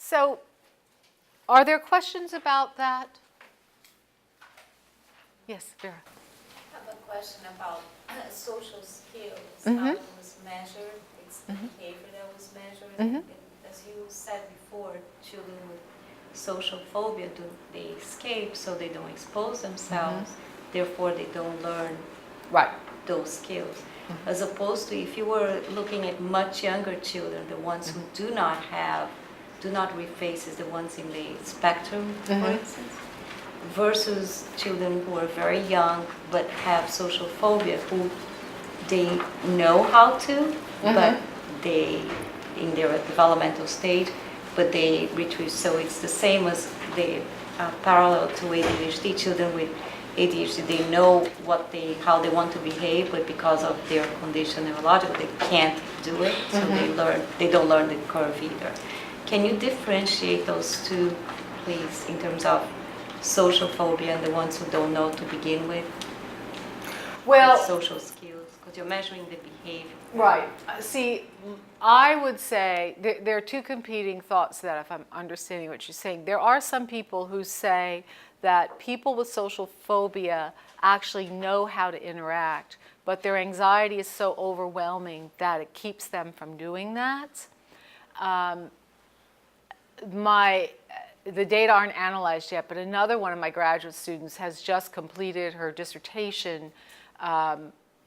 So, are there questions about that? Yes, Vera. I have a question about social skills, Mm-hmm. how it was measured. It's the behavior that was measured. And as you said before, children with social phobia, they escape so they don't expose themselves, therefore they don't learn those skills. As opposed to if you were looking at much younger children, the ones who do not read faces, the ones in the spectrum, for instance, versus children who are very young but have social phobia, who they know how to, but they, in their developmental stage, but they retreat. So it's the same as the parallel to ADHD. Children with ADHD, they know how they want to behave, but because of their condition neurological, they can't do it. So they don't learn the curve either. Can you differentiate those two, please, in terms of social phobia and the ones who don't know to begin with? Well, social skills, because you're measuring the behavior. Right. See, I would say there are two competing thoughts to that, if I'm understanding what you're saying. There are some people who say that people with social phobia actually know how to interact, but their anxiety is so overwhelming that it keeps them from doing that. The data aren't analyzed yet, but another one of my graduate students has just completed her dissertation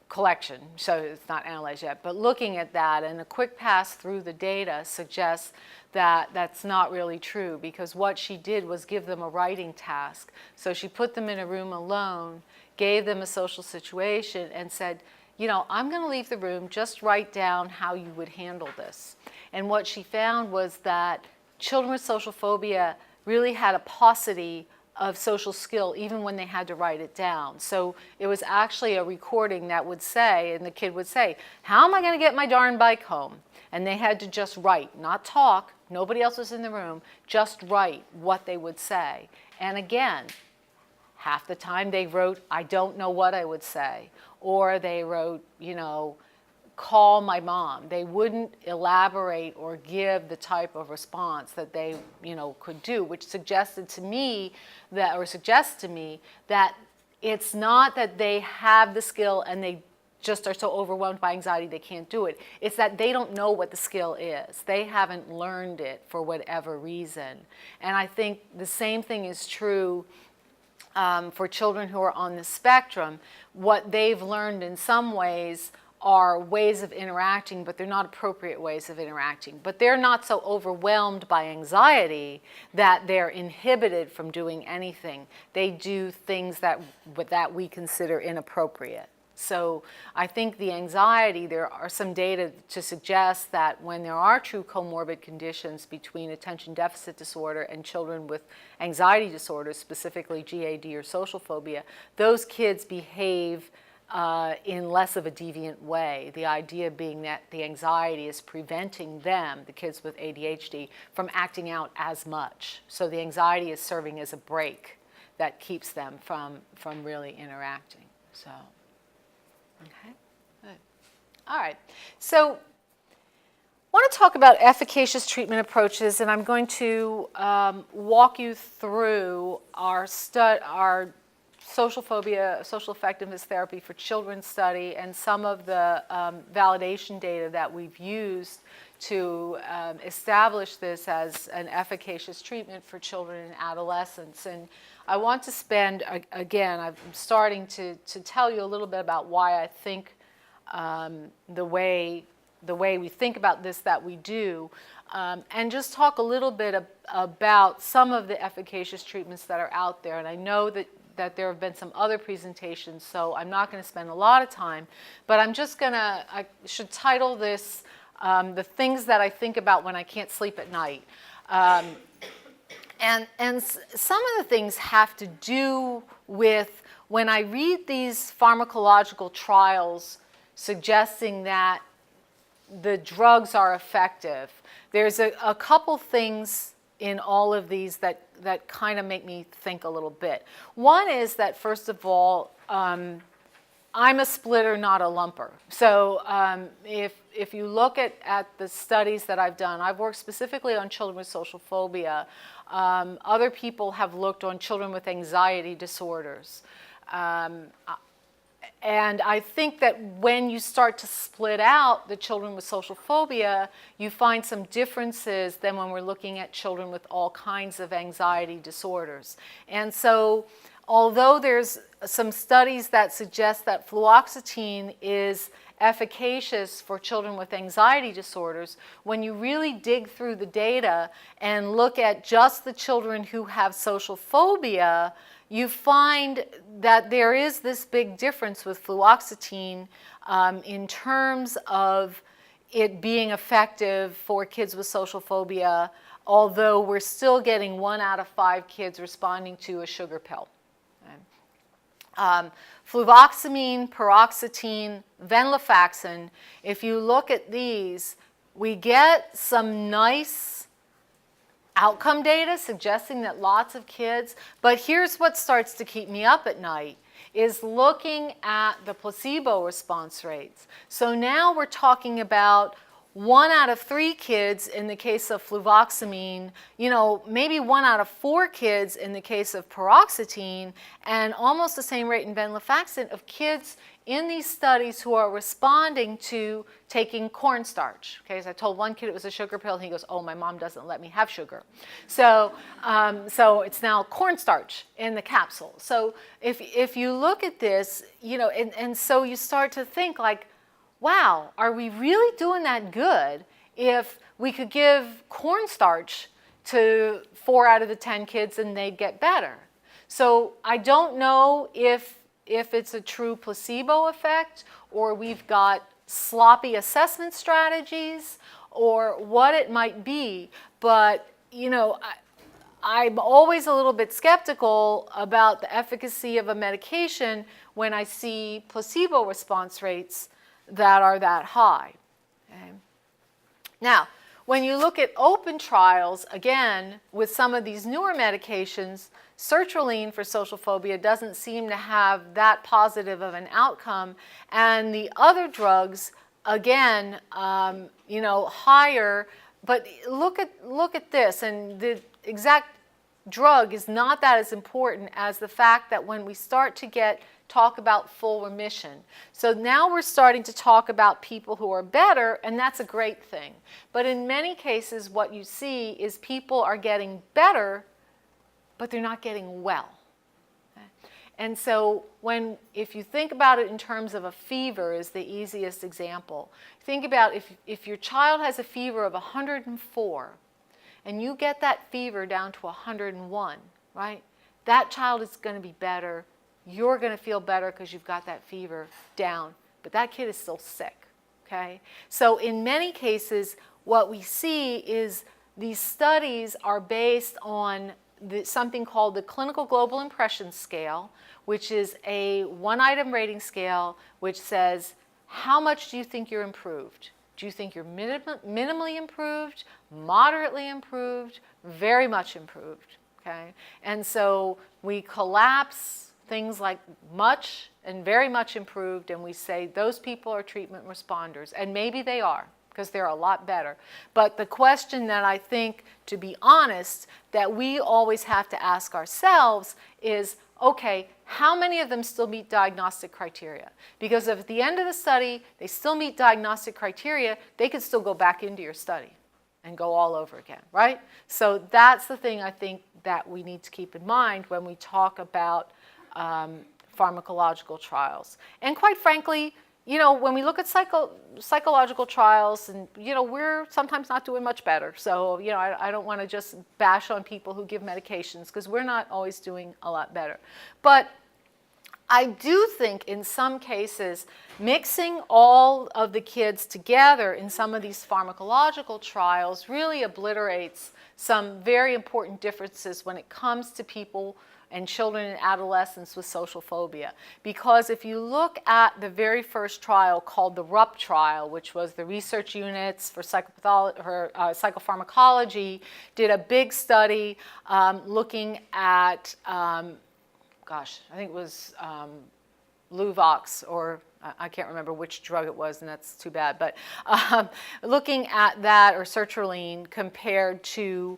collection, so it's not analyzed yet, but looking at that, and a quick pass through the data suggests that that's not really true, because what she did was give them a writing task. So she put them in a room alone, gave them a social situation, and said, you know, I'm going to leave the room, just write down how you would handle this. And what she found was that children with social phobia really had a paucity of social skill even when they had to write it down. So it was actually a recording that would say, and the kid would say, how am I going to get my darn bike home? And they had to just write, not talk, nobody else was in the room, just write what they would say. And again, half the time they wrote, I don't know what I would say. Or they wrote, you know, call my mom. They wouldn't elaborate or give the type of response that they, you know, could do, which suggested to me that, or suggests to me that it's not that they have the skill and they just are so overwhelmed by anxiety they can't do it. It's that they don't know what the skill is. They haven't learned it for whatever reason. And I think the same thing is true for children who are on the spectrum. What they've learned in some ways are ways of interacting, but they're not appropriate ways of interacting. But they're not so overwhelmed by anxiety that they're inhibited from doing anything. They do things that we consider inappropriate. So I think the anxiety, there are some data to suggest that when there are true comorbid conditions between attention deficit disorder and children with anxiety disorders, specifically GAD or social phobia, those kids behave in less of a deviant way. The idea being that the anxiety is preventing them, the kids with ADHD, from acting out as much. So the anxiety is serving as a brake that keeps them from really interacting. So, okay, good. All right. So I want to talk about efficacious treatment approaches, and I'm going to walk you through our social phobia, social effectiveness therapy for children study, and some of the validation data that we've used to establish this as an efficacious treatment for children and adolescents. And I want to spend, again, I'm starting to tell you a little bit about why I think the way we think about this that we do, and just talk a little bit about some of the efficacious treatments that are out there. And I know that there have been some other presentations, so I'm not going to spend a lot of time, but I'm just going to, I should title this The Things That I Think About When I Can't Sleep at Night. And some of the things have to do with when I read these pharmacological trials suggesting that the drugs are effective. There's a couple things in all of these that kind of make me think a little bit. One is that, first of all, I'm a splitter, not a lumper. So if you look at the studies that I've done, I've worked specifically on children with social phobia. Other people have looked on children with anxiety disorders. And I think that when you start to split out the children with social phobia, you find some differences than when we're looking at children with all kinds of anxiety disorders. And so although there's some studies that suggest that fluoxetine is efficacious for children with anxiety disorders, when you really dig through the data and look at just the children who have social phobia, you find that there is this big difference with fluoxetine in terms of it being effective for kids with social phobia, although we're still getting 1 out of 5 kids responding to a sugar pill. Fluvoxamine, paroxetine, venlafaxine, if you look at these, we get some nice outcome data suggesting that lots of kids, but here's what starts to keep me up at night, is looking at the placebo response rates. So now we're talking about 1 out of 3 kids in the case of fluvoxamine, maybe 1 out of 4 kids in the case of paroxetine, and almost the same rate in venlafaxine of kids in these studies who are responding to taking cornstarch. Okay, as I told one kid it was a sugar pill, and he goes, "Oh, my mom doesn't let me have sugar." So it's now cornstarch in the capsule. So if you look at this, and so you start to think like, wow, are we really doing that good if we could give cornstarch to 4 out of the 10 kids and they'd get better? So I don't know if it's a true placebo effect, or we've got sloppy assessment strategies, or what it might be, but I'm always a little bit skeptical about the efficacy of a medication when I see placebo response rates that are that high. Okay? Now, when you look at open trials, again, with some of these newer medications, sertraline for social phobia doesn't seem to have that positive of an outcome, and the other drugs, again, higher. But look at this, and the exact drug is not that as important as the fact that when we start to talk about full remission. So now we're starting to talk about people who are better, and that's a great thing. But in many cases, what you see is people are getting better, but they're not getting well. Okay? And so if you think about it in terms of a fever is the easiest example. Think about if your child has a fever of 104, and you get that fever down to 101, right? That child is going to be better. You're going to feel better because you've got that fever down, but that kid is still sick, okay? So in many cases, what we see is these studies are based on something called the Clinical Global Impression Scale, which is a 1-item rating scale which says, how much do you think you're improved? Do you think you're minimally improved, moderately improved, very much improved, okay? And so we collapse things like much and very much improved, and we say those people are treatment responders. And maybe they are, because they're a lot better. But the question that I think, to be honest, that we always have to ask ourselves is, okay, how many of them still meet diagnostic criteria? Because if at the end of the study they still meet diagnostic criteria, they could still go back into your study and go all over again, right? So that's the thing I think that we need to keep in mind when we talk about pharmacological trials. And quite frankly, when we look at psychological trials, and we're sometimes not doing much better. So I don't want to just bash on people who give medications, because we're not always doing a lot better. But I do think in some cases, mixing all of the kids together in some of these pharmacological trials really obliterates some very important differences when it comes to people and children and adolescents with social phobia. Because if you look at the very first trial called the RUP trial, which was the research units for psychopharmacology, did a big study looking at, I think it was Luvox, or I can't remember which drug it was, and that's too bad, but looking at that, or sertraline, compared to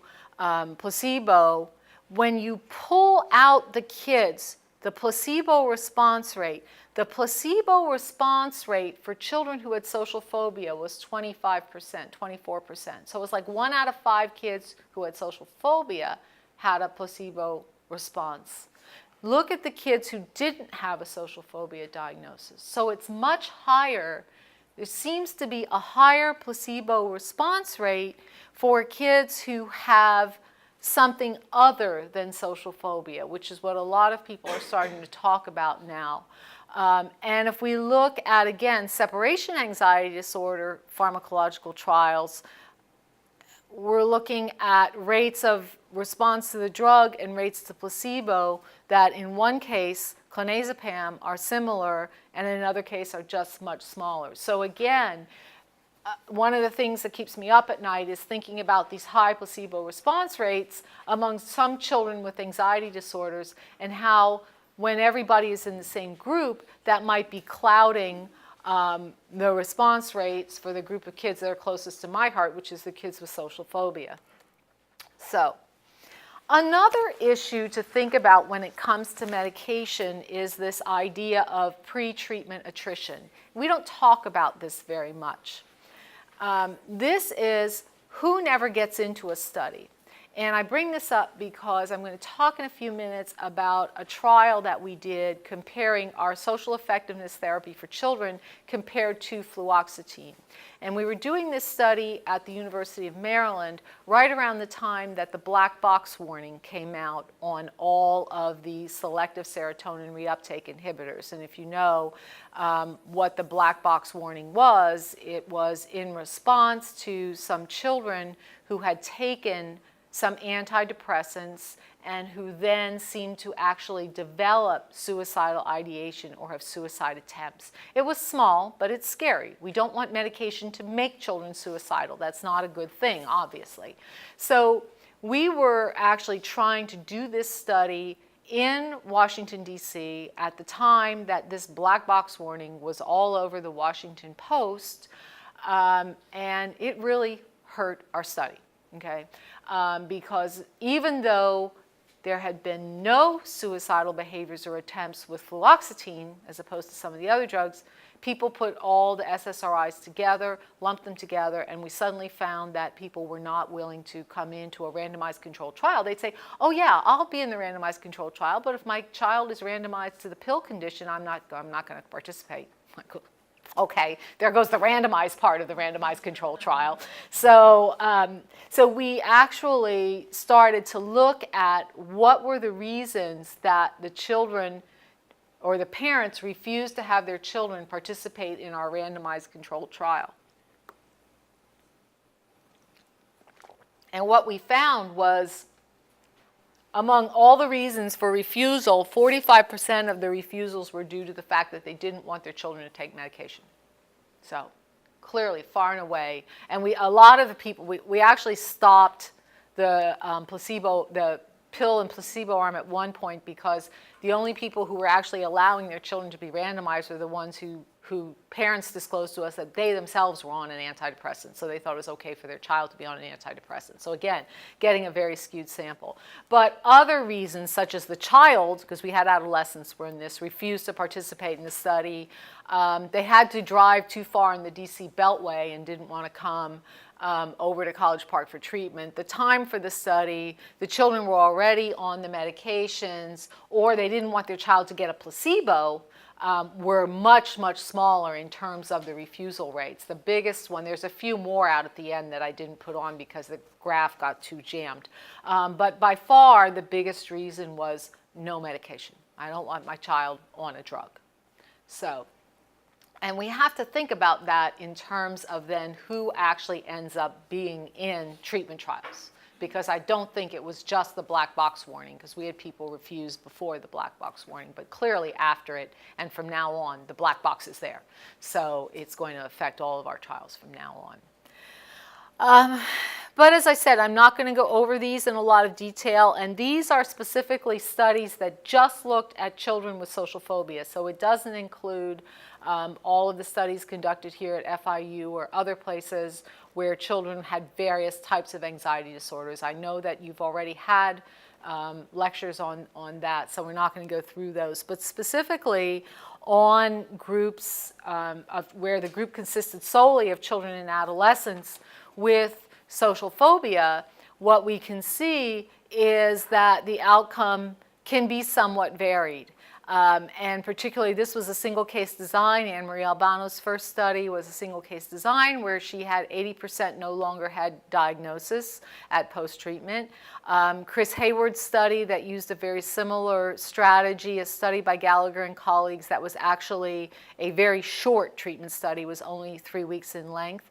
placebo, when you pull out the kids, the placebo response rate for children who had social phobia was 25%, 24%. So it was like 1 out of 5 kids who had social phobia had a placebo response. Look at the kids who didn't have a social phobia diagnosis. So it's much higher. There seems to be a higher placebo response rate for kids who have something other than social phobia, which is what a lot of people are starting to talk about now. And if we look at, again, separation anxiety disorder pharmacological trials, we're looking at rates of response to the drug and rates to placebo that in one case, clonazepam, are similar, and in another case are just much smaller. So again, one of the things that keeps me up at night is thinking about these high placebo response rates among some children with anxiety disorders, and how when everybody is in the same group, that might be clouding the response rates for the group of kids that are closest to my heart, which is the kids with social phobia. So another issue to think about when it comes to medication is this idea of pretreatment attrition. We don't talk about this very much. This is who never gets into a study. And I bring this up because I'm going to talk in a few minutes about a trial that we did comparing our social effectiveness therapy for children compared to fluoxetine. And we were doing this study at the University of Maryland right around the time that the black box warning came out on all of the selective serotonin reuptake inhibitors. And if you know what the black box warning was, it was in response to some children who had taken some antidepressants and who then seemed to actually develop suicidal ideation or have suicide attempts. It was small, but it's scary. We don't want medication to make children suicidal. That's not a good thing, obviously. So we were actually trying to do this study in Washington, D.C. at the time that this black box warning was all over the Washington Post, and it really hurt our study. Okay, because even though there had been no suicidal behaviors or attempts with fluoxetine, as opposed to some of the other drugs, people put all the SSRIs together, lumped them together, and we suddenly found that people were not willing to come into a randomized controlled trial. They'd say, oh yeah, I'll be in the randomized controlled trial, but if my child is randomized to the pill condition, I'm not going to participate. Okay, there goes the randomized part of the randomized control trial. So, so we actually started to look at what were the reasons that the children or the parents refused to have their children participate in our randomized controlled trial. And what we found was, among all the reasons for refusal, 45% of the refusals were due to the fact that they didn't want their children to take medication. So clearly, far and away. And a lot of the people, we actually stopped the the pill and placebo arm at one point, because the only people who were actually allowing their children to be randomized were the ones who parents disclosed to us that they themselves were on an antidepressant, so they thought it was okay for their child to be on an antidepressant. So again, getting a very skewed sample. But other reasons, such as the child, because we had adolescents were in this, refused to participate in the study. They had to drive too far in the DC Beltway and didn't want to come over to College Park for treatment. The time for the study, the children were already on the medications, or they didn't want their child to get a placebo, were much, much smaller in terms of the refusal rates. The biggest one, there's a few more out at the end that I didn't put on because the graph got too jammed. But by far, the biggest reason was no medication. I don't want my child on a drug. So, and we have to think about that in terms of then who actually ends up being in treatment trials. Because I don't think it was just the black box warning, because we had people refuse before the black box warning, but clearly after it, and from now on, the black box is there. So it's going to affect all of our trials from now on. But as I said, I'm not going to go over these in a lot of detail, and these are specifically studies that just looked at children with social phobia. So it doesn't include all of the studies conducted here at FIU or other places where children had various types of anxiety disorders. I know that you've already had lectures on that, so we're not going to go through those. But specifically on groups where the group consisted solely of children and adolescents with social phobia, what we can see is that the outcome can be somewhat varied. And particularly, this was a single case design. Anne Marie Albano's first study was a single case design where she had 80% no longer had diagnosis at post-treatment. Chris Hayward's study that used a very similar strategy, a study by Gallagher and colleagues that was actually a very short treatment study, was only 3 weeks in length.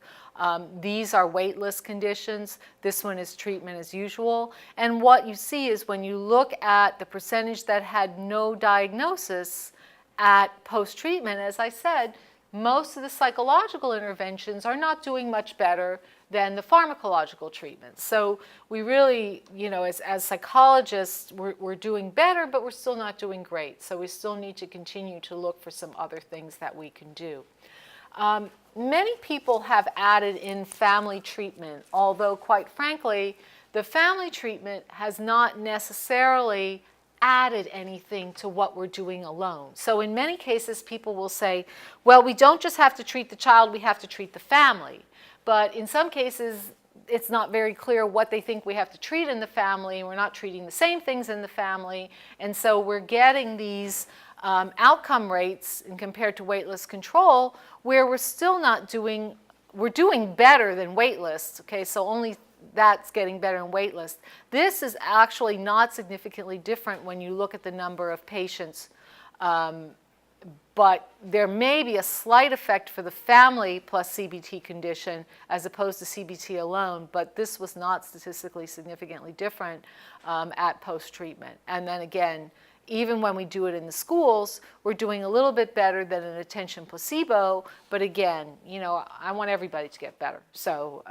These are waitlist conditions. This one is treatment as usual. And what you see is when you look at the percentage that had no diagnosis at post-treatment, as I said, most of the psychological interventions are not doing much better than the pharmacological treatments. So we really, you know, as psychologists, we're doing better, but we're still not doing great. So we still need to continue to look for some other things that we can do. Many people have added in family treatment, although quite frankly, the family treatment has not necessarily added anything to what we're doing alone. So in many cases, people will say, well, we don't just have to treat the child, we have to treat the family. But in some cases, it's not very clear what they think we have to treat in the family, and we're not treating the same things in the family. And so we're getting these outcome rates and compared to waitlist control where we're still not doing, we're doing better than waitlist, okay, so only that's getting better in waitlist. This is actually not significantly different when you look at the number of patients, but there may be a slight effect for the family plus CBT condition as opposed to CBT alone, but this was not statistically significantly different at post-treatment. And then again, even when we do it in the schools, we're doing a little bit better than an attention placebo. But again, you know, I want everybody to get better. So,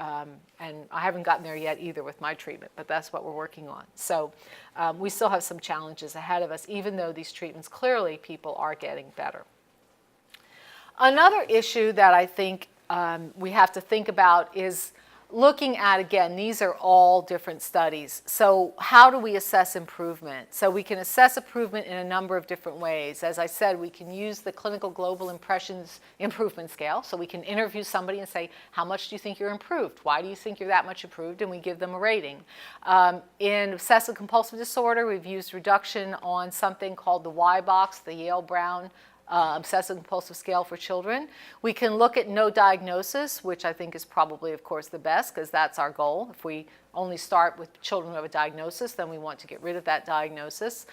and I haven't gotten there yet either with my treatment, but that's what we're working on. So we still have some challenges ahead of us, even though these treatments, clearly people are getting better. Another issue that I think we have to think about is looking at, again, these are all different studies. So how do we assess improvement? So we can assess improvement in a number of different ways. As I said, we can use the Clinical Global Impressions Improvement Scale. So we can interview somebody and say, how much do you think you're improved? Why do you think you're that much improved? And we give them a rating. In obsessive compulsive disorder, we've used reduction on something called the Y box, the Yale-Brown obsessive compulsive scale for children. We can look at no diagnosis, which I think is probably, of course, the best because that's our goal. If we only start with children who have a diagnosis, then we want to get rid of that diagnosis.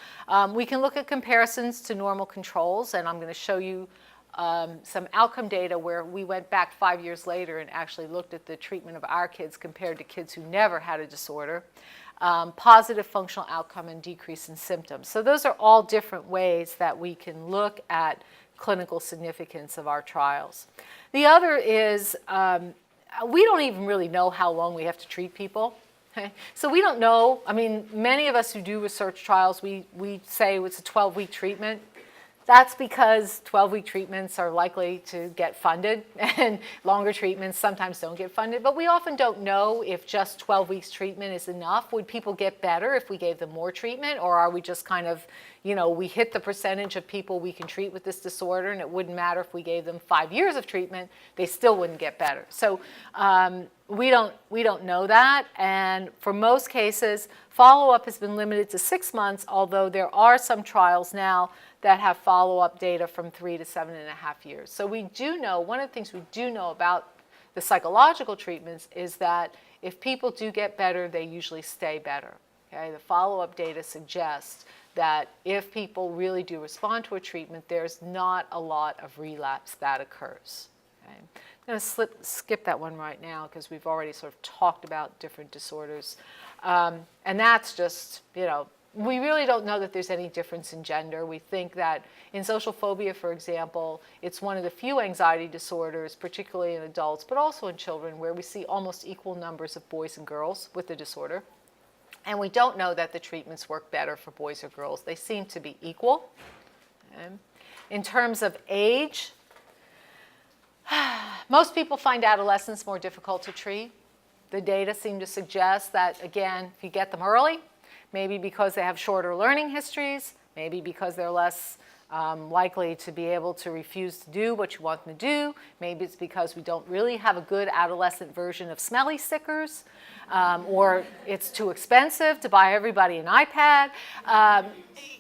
We can look at comparisons to normal controls, and I'm going to show you some outcome data where we went back 5 years later and actually looked at the treatment of our kids compared to kids who never had a disorder. Positive functional outcome and decrease in symptoms. So those are all different ways that we can look at clinical significance of our trials. The other is we don't even really know how long we have to treat people. Okay? So we don't know. I mean, many of us who do research trials, we say it's a 12-week treatment. That's because 12-week treatments are likely to get funded, and longer treatments sometimes don't get funded. But we often don't know if just 12 weeks treatment is enough. Would people get better if we gave them more treatment? Or are we just kind of, you know, we hit the percentage of people we can treat with this disorder, and it wouldn't matter if we gave them 5 years of treatment, they still wouldn't get better. So we don't know that. And for most cases, follow-up has been limited to 6 months, although there are some trials now that have follow-up data from 3 to 7.5 years. So we do know, one of the things we do know about the psychological treatments is that if people do get better, they usually stay better. Okay? The follow-up data suggests that if people really do respond to a treatment, there's not a lot of relapse that occurs. Okay? I'm going to skip that one right now because we've already sort of talked about different disorders. And that's just, you know, We really don't know that there's any difference in gender. We think that in social phobia, for example, it's one of the few anxiety disorders, particularly in adults, but also in children, where we see almost equal numbers of boys and girls with the disorder. And we don't know that the treatments work better for boys or girls. They seem to be equal. Okay. In terms of age, most people find adolescents more difficult to treat. The data seem to suggest that, again, if you get them early, maybe because they have shorter learning histories, maybe because they're less likely to be able to refuse to do what you want them to do. Maybe it's because we don't really have a good adolescent version of smelly stickers, or it's too expensive to buy everybody an iPad.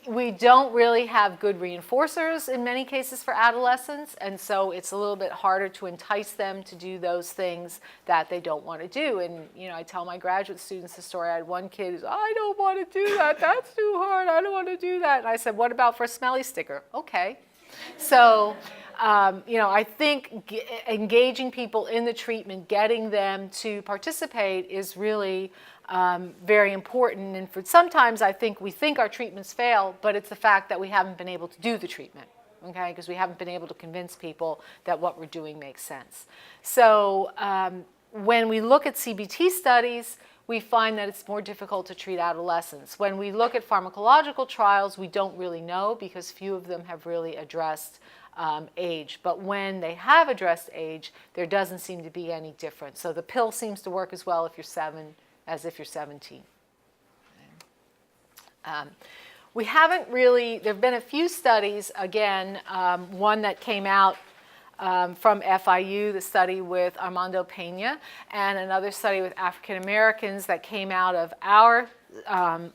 We don't really have good reinforcers in many cases for adolescents, and so it's a little bit harder to entice them to do those things that they don't want to do. And I tell my graduate students the story. I had one kid who's, I don't want to do that. That's too hard. I don't want to do that. And I said, what about for a smelly sticker? Okay. So, I think engaging people in the treatment, getting them to participate is really very important. And sometimes I think we think our treatments fail, but it's the fact that we haven't been able to do the treatment, okay? Because we haven't been able to convince people that what we're doing makes sense. So when we look at CBT studies, we find that it's more difficult to treat adolescents. When we look at pharmacological trials, we don't really know because few of them have really addressed age. But when they have addressed age, there doesn't seem to be any difference. So the pill seems to work as well if you're 7 as if you're 17. We haven't really, there have been a few studies, again, one that came out from FIU, the study with Armando Pena, and another study with African Americans that came out of our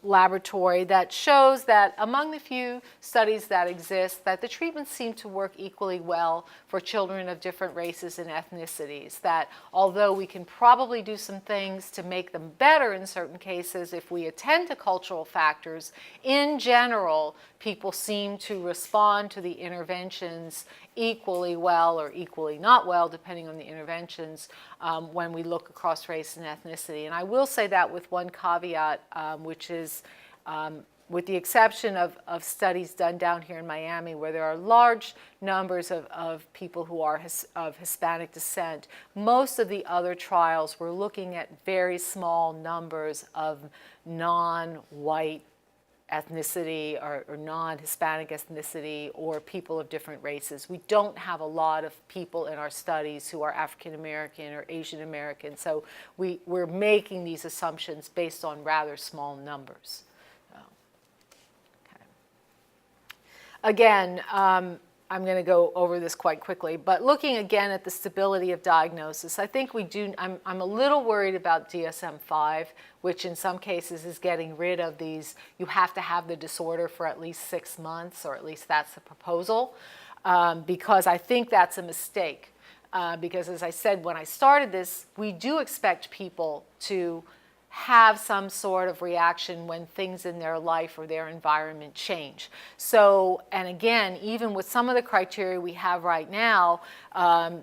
laboratory that shows that among the few studies that exist, that the treatments seem to work equally well for children of different races and ethnicities. That although we can probably do some things to make them better in certain cases if we attend to cultural factors, in general, people seem to respond to the interventions equally well or equally not well, depending on the interventions, when we look across race and ethnicity. And I will say that with one caveat, which is with the exception of studies done down here in Miami, where there are large numbers of people who are of Hispanic descent, most of the other trials were looking at very small numbers of non-white ethnicity or non-Hispanic ethnicity or people of different races. We don't have a lot of people in our studies who are African American or Asian American, so we're making these assumptions based on rather small numbers. Okay. Again, I'm going to go over this quite quickly, but looking again at the stability of diagnosis, I think I'm a little worried about DSM-5, which in some cases is getting rid of these, you have to have the disorder for at least 6 months, or at least that's the proposal, because I think that's a mistake. Because as I said when I started this, we do expect people to have some sort of reaction when things in their life or their environment change. So, and again, even with some of the criteria we have right now,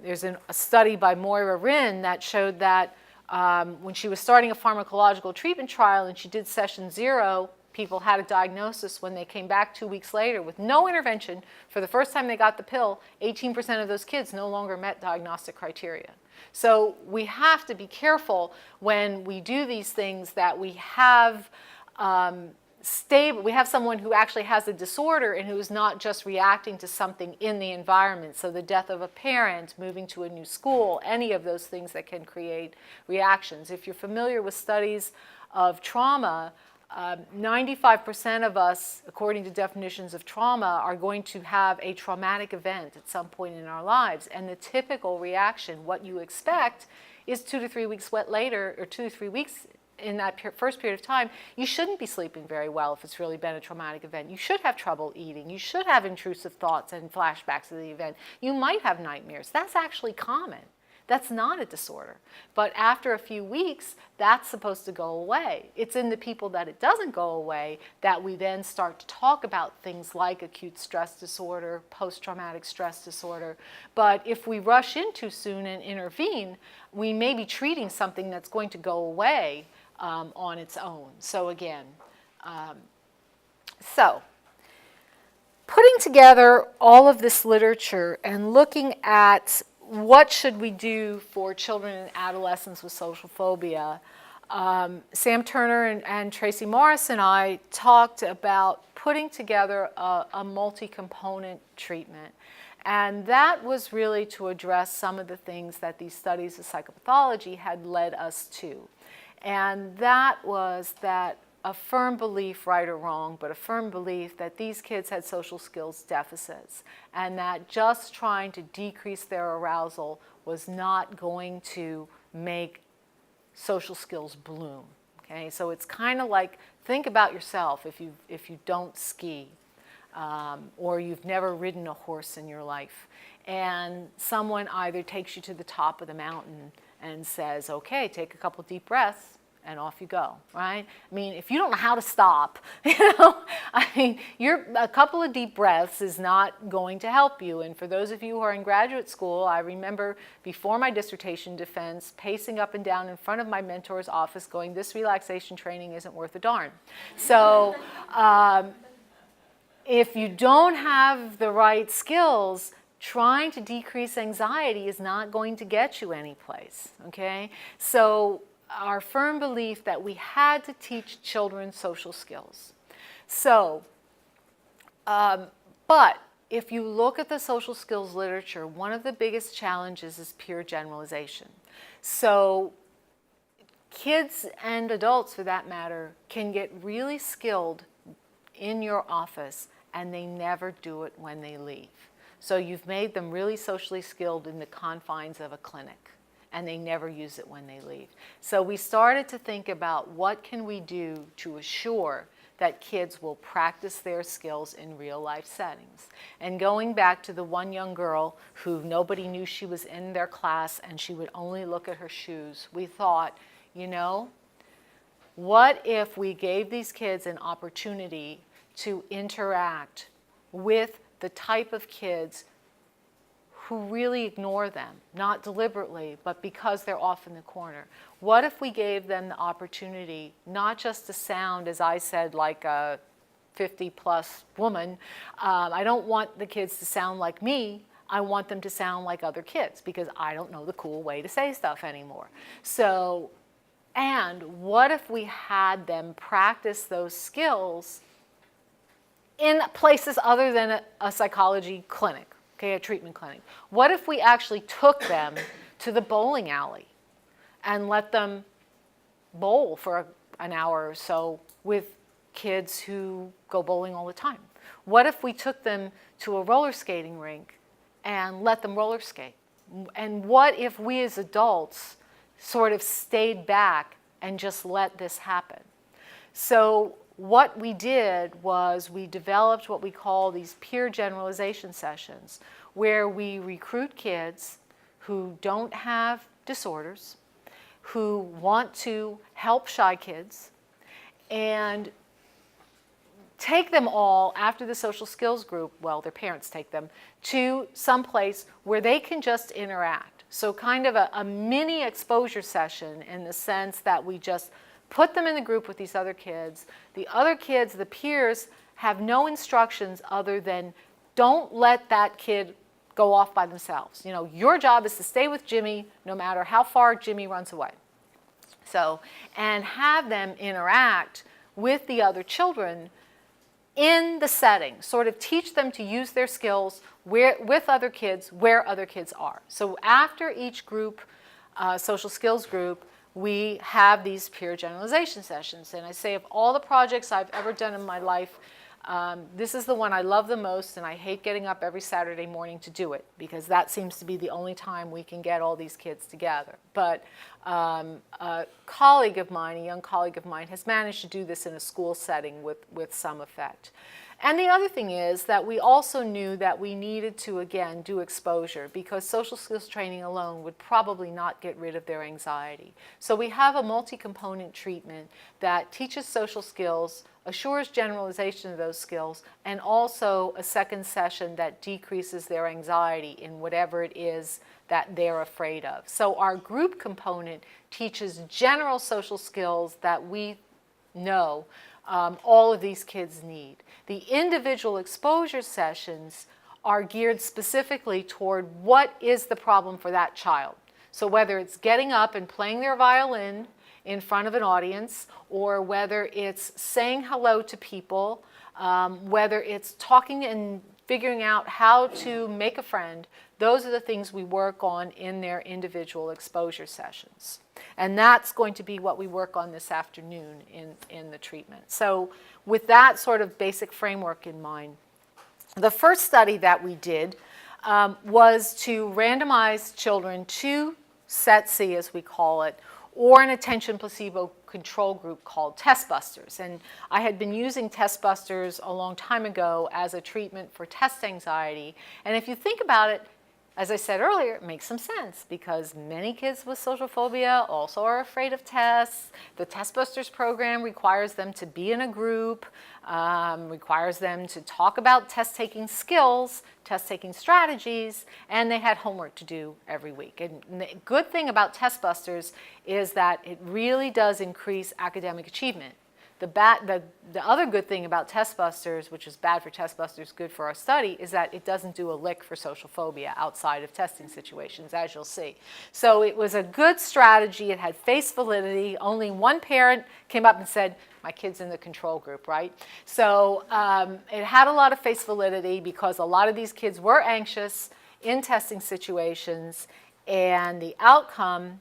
there's a study by Moira Rin that showed that when she was starting a pharmacological treatment trial and she did session 0, people had a diagnosis when they came back 2 weeks later with no intervention. For the first time they got the pill, 18% of those kids no longer met diagnostic criteria. So we have to be careful when we do these things that we have we have someone who actually has a disorder and who's not just reacting to something in the environment. So the death of a parent, moving to a new school, any of those things that can create reactions. If you're familiar with studies of trauma, 95% of us, according to definitions of trauma, are going to have a traumatic event at some point in our lives. And the typical reaction, what you expect, is 2 to 3 weeks later, or 2 to 3 weeks in that first period of time, you shouldn't be sleeping very well if it's really been a traumatic event. You should have trouble eating. You should have intrusive thoughts and flashbacks of the event. You might have nightmares. That's actually common. That's not a disorder. But after a few weeks, that's supposed to go away. It's in the people that it doesn't go away that we then start to talk about things like acute stress disorder, post-traumatic stress disorder. But if we rush in too soon and intervene, we may be treating something that's going to go away on its own. So again, So, putting together all of this literature and looking at what should we do for children and adolescents with social phobia, Sam Turner and Tracy Morris and I talked about putting together a multi-component treatment. And that was really to address some of the things that these studies of psychopathology had led us to. And that was that a firm belief, right or wrong, but a firm belief that these kids had social skills deficits and that just trying to decrease their arousal was not going to make social skills bloom. Okay, so it's kind of like, think about yourself if you don't ski or you've never ridden a horse in your life, and someone either takes you to the top of the mountain and says, okay, take a couple deep breaths, and off you go, right? I mean, if you don't know how to stop, I mean, a couple of deep breaths is not going to help you. And for those of you who are in graduate school, I remember before my dissertation defense, pacing up and down in front of my mentor's office going, this relaxation training isn't worth a darn. So if you don't have the right skills, trying to decrease anxiety is not going to get you anyplace, okay? So our firm belief that we had to teach children social skills. So, but if you look at the social skills literature, one of the biggest challenges is pure generalization. So kids and adults, for that matter, can get really skilled in your office and they never do it when they leave. So you've made them really socially skilled in the confines of a clinic, and they never use it when they leave. So we started to think about what can we do to assure that kids will practice their skills in real life settings. And going back to the one young girl who nobody knew she was in their class and she would only look at her shoes, we thought, you know, what if we gave these kids an opportunity to interact with the type of kids who really ignore them, not deliberately, but because they're off in the corner? What if we gave them the opportunity not just to sound, as I said, like a 50-plus woman? I don't want the kids to sound like me. I want them to sound like other kids because I don't know the cool way to say stuff anymore. So, and what if we had them practice those skills in places other than a psychology clinic? Okay, a treatment clinic. What if we actually took them to the bowling alley and let them bowl for an hour or so with kids who go bowling all the time? What if we took them to a roller skating rink and let them roller skate? And what if we as adults sort of stayed back and just let this happen? So what we did was we developed what we call these peer generalization sessions, where we recruit kids who don't have disorders, who want to help shy kids, and take them all after the social skills group, well, their parents take them, to some place where they can just interact. So kind of a mini exposure session in the sense that we just put them in the group with these other kids. The other kids, the peers, have no instructions other than don't let that kid go off by themselves. You know, your job is to stay with Jimmy no matter how far Jimmy runs away. So, and have them interact with the other children in the setting, sort of teach them to use their skills with other kids where other kids are. So after each group, social skills group, we have these peer generalization sessions. And I say of all the projects I've ever done in my life, this is the one I love the most, and I hate getting up every Saturday morning to do it because that seems to be the only time we can get all these kids together. But a colleague of mine, a young colleague of mine, has managed to do this in a school setting with some effect. And the other thing is that we also knew that we needed to, again, do exposure because social skills training alone would probably not get rid of their anxiety. So we have a multi-component treatment that teaches social skills, assures generalization of those skills, and also a second session that decreases their anxiety in whatever it is that they're afraid of. So our group component teaches general social skills that we know all of these kids need. The individual exposure sessions are geared specifically toward what is the problem for that child. So whether it's getting up and playing their violin in front of an audience, or whether it's saying hello to people, whether it's talking and figuring out how to make a friend, those are the things we work on in their individual exposure sessions. And that's going to be what we work on this afternoon in the treatment. So with that sort of basic framework in mind, the first study that we did was to randomize children to Set C, as we call it, or an attention placebo control group called Test Busters. And I had been using Test Busters a long time ago as a treatment for test anxiety. And if you think about it, as I said earlier, it makes some sense because many kids with social phobia also are afraid of tests. The Test Busters program requires them to be in a group, requires them to talk about test-taking skills, test-taking strategies, and they had homework to do every week. And the good thing about Test Busters is that it really does increase academic achievement. The other good thing about Test Busters, which is bad for Test Busters, good for our study, is that it doesn't do a lick for social phobia outside of testing situations, as you'll see. So it was a good strategy. It had face validity. Only one parent came up and said, my kid's in the control group, right? So it had a lot of face validity because a lot of these kids were anxious in testing situations, and the outcome,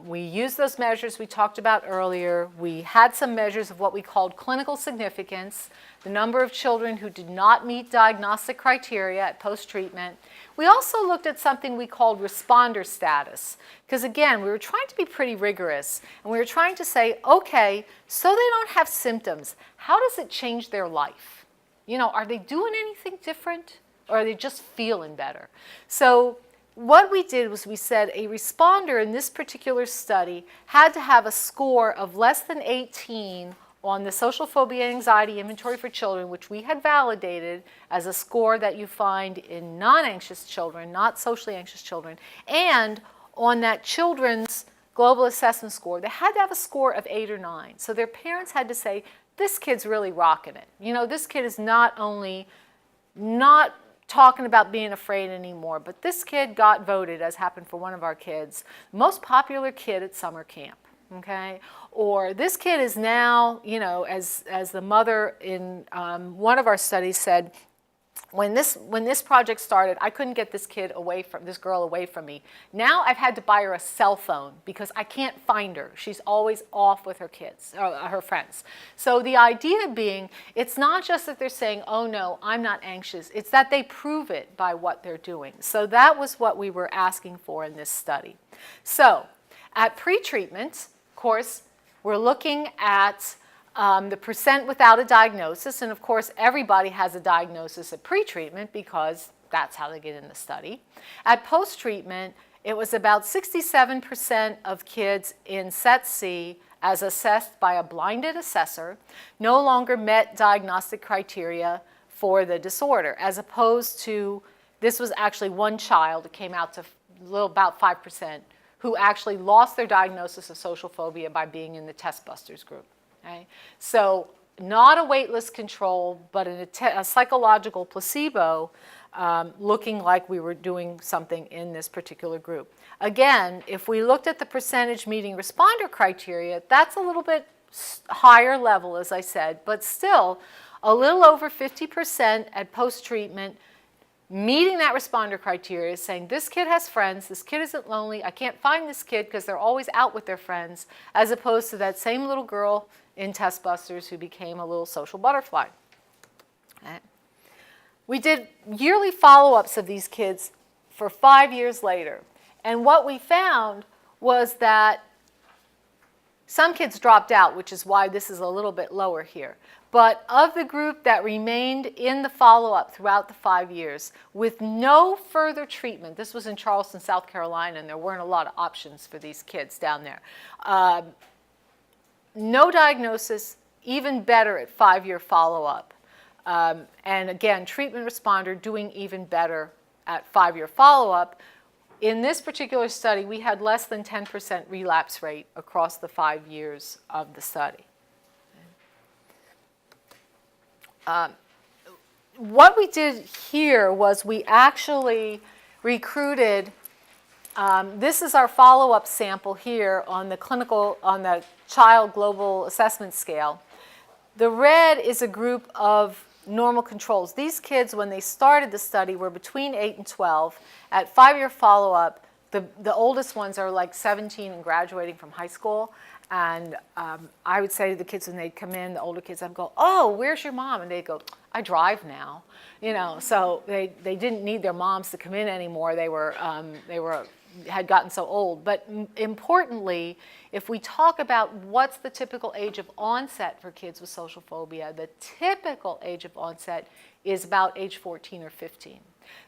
we used those measures we talked about earlier. We had some measures of what we called clinical significance, the number of children who did not meet diagnostic criteria at post-treatment. We also looked at something we called responder status, because again, we were trying to be pretty rigorous, and we were trying to say, okay, so they don't have symptoms, how does it change their life? You know, are they doing anything different, or are they just feeling better? So what we did was we said a responder in this particular study had to have a score of less than 18 on the Social Phobia Anxiety Inventory for Children, which we had validated as a score that you find in non-anxious children, not socially anxious children, and on that children's global assessment score, they had to have a score of 8 or 9. So their parents had to say, this kid's really rocking it. You know, this kid is not only not talking about being afraid anymore, but this kid got voted, as happened for one of our kids, most popular kid at summer camp, okay? Or this kid is now, you know, as the mother in one of our studies said, when this project started, I couldn't get this girl away from me. Now I've had to buy her a cell phone because I can't find her. She's always off with her kids, her friends. So the idea being, it's not just that they're saying, oh no, I'm not anxious. It's that they prove it by what they're doing. So that was what we were asking for in this study. So at pretreatment, of course, we're looking at the percent without a diagnosis, and of course everybody has a diagnosis at pretreatment because that's how they get in the study. At post-treatment, it was about 67% of kids in Set C, as assessed by a blinded assessor, no longer met diagnostic criteria for the disorder, as opposed to, this was actually one child, it came out to about 5%, who actually lost their diagnosis of social phobia by being in the Test Busters group. Okay? So not a waitlist control, but a psychological placebo looking like we were doing something in this particular group. Again, if we looked at the percentage meeting responder criteria, that's a little bit higher level, as I said, but still a little over 50% at post-treatment meeting that responder criteria, saying this kid has friends, this kid isn't lonely, I can't find this kid because they're always out with their friends, as opposed to that same little girl in Test Busters who became a little social butterfly. Okay. We did yearly follow-ups of these kids for 5 years later, and what we found was that some kids dropped out, which is why this is a little bit lower here. But of the group that remained in the follow-up throughout the 5 years with no further treatment, this was in Charleston, South Carolina, and there weren't a lot of options for these kids down there. No diagnosis, even better at 5-year follow-up. And again, treatment responder doing even better at 5-year follow-up. In this particular study, we had less than 10% relapse rate across the 5 years of the study. what we did here was we actually recruited, this is our follow-up sample here on the Child Global Assessment Scale. The red is a group of normal controls. These kids, when they started the study, were between 8 and 12. At 5-year follow-up, the oldest ones are like 17 and graduating from high school. And I would say to the kids when they'd come in, the older kids, I'd go, "Oh, where's your mom?" And they'd go, "I drive now." You know, so they didn't need their moms to come in anymore. They had gotten so old. But importantly, if we talk about what's the typical age of onset for kids with social phobia, the typical age of onset is about age 14 or 15.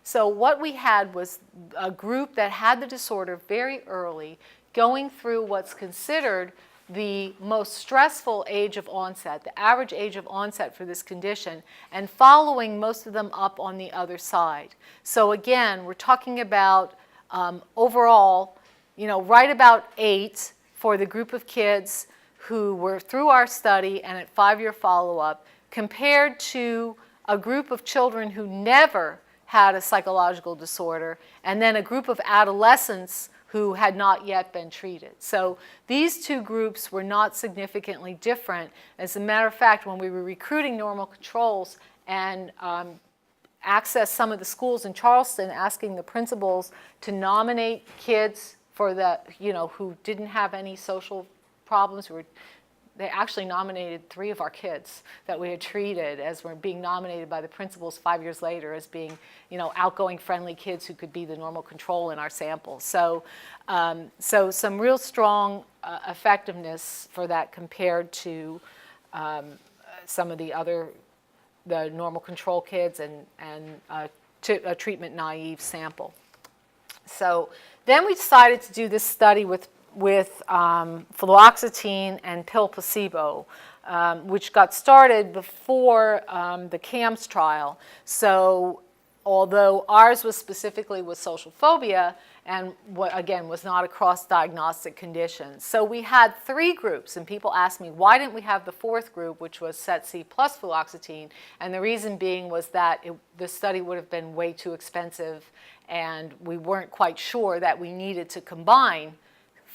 So what we had was a group that had the disorder very early, going through what's considered the most stressful age of onset, the average age of onset for this condition, and following most of them up on the other side. So again, we're talking about overall, right about 8 for the group of kids who were through our study and at 5-year follow-up, compared to a group of children who never had a psychological disorder, and then a group of adolescents who had not yet been treated. So these two groups were not significantly different. As a matter of fact, when we were recruiting normal controls and accessed some of the schools in Charleston, asking the principals to nominate kids for who didn't have any social problems, they actually nominated 3 of our kids that we had treated as were being nominated by the principals 5 years later as being, outgoing, friendly kids who could be the normal control in our sample. So, some real strong effectiveness for that compared to some of the normal control kids and a treatment naive sample. So then we decided to do this study with fluoxetine and pill placebo, which got started before the CAMS trial. So although ours was specifically with social phobia and again was not a cross-diagnostic condition. So we had 3 groups, and people asked me, why didn't we have the 4th group, which was CETC plus fluoxetine? And the reason being was that the study would have been way too expensive, and we weren't quite sure that we needed to combine